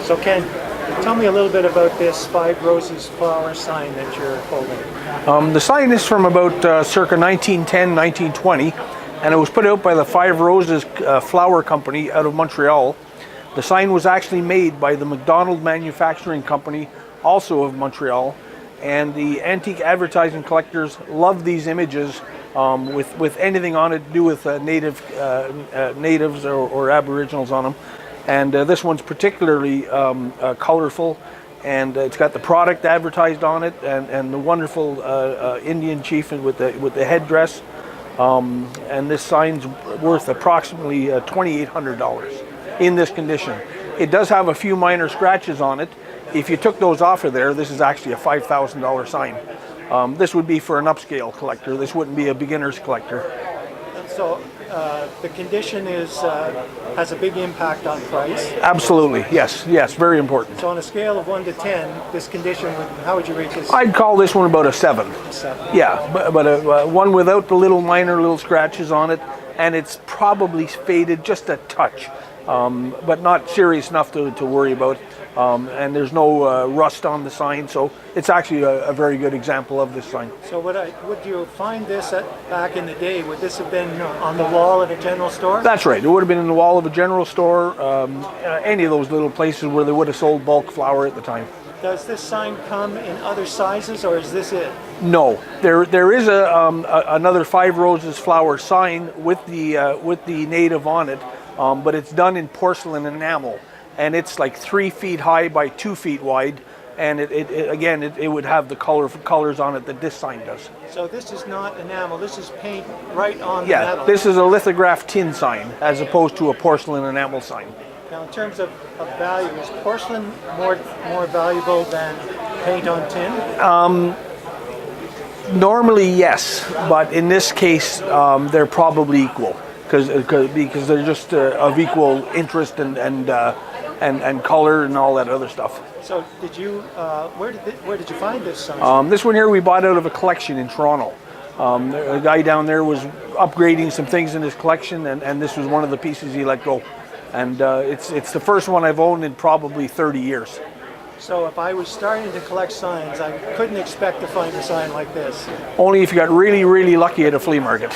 So Ken, tell me a little bit about this Five Roses flower sign that you're holding. The sign is from about circa 1910, 1920, and it was put out by the Five Roses Flower Company out of Montreal. The sign was actually made by the McDonald Manufacturing Company, also of Montreal, and the antique advertising collectors love these images with anything on it to do with natives or aboriginals on them. And this one's particularly colorful, and it's got the product advertised on it, and the wonderful Indian chief with the headdress. And this sign's worth approximately $2,800 in this condition. It does have a few minor scratches on it. If you took those off of there, this is actually a $5,000 sign. This would be for an upscale collector. This wouldn't be a beginner's collector. So the condition has a big impact on price. Absolutely, yes, very important. So on a scale of 1 to 10, this condition, how would you rate this? I'd call this one about a 7. A 7. Yeah, but one without the minor scratches on it, and it's probably faded just a touch, but not serious enough to worry about. And there's no rust on the sign, so it's actually a very good example of this sign. So would you find this back in the day? Would this have been on the wall at a general store? That's right. It would have been in the wall of a general store, any of those little places where they would have sold bulk flour at the time. Does this sign come in other sizes, or is this it? No, there is another Five Roses flower sign with the native on it, but it's done in porcelain enamel. And it's like 3 feet high by 2 feet wide, and it would have the colors on it that this sign does. So this is not enamel, this is paint right on the metal. Yeah, this is a lithographed tin sign as opposed to a porcelain enamel sign. Now in terms of value, is porcelain more valuable than paint on tin? Normally yes, but in this case they're probably equal because they're just of equal interest and color and all that other stuff. So did you, where did you find this sign? This one here we bought out of a collection in Toronto. A guy down there was upgrading some things in his collection, and this was one of the pieces he let go. And it's the first one I've owned in probably 30 years. So if I was starting to collect signs, I couldn't expect to find a sign like this. Only if you got really lucky at a flea market.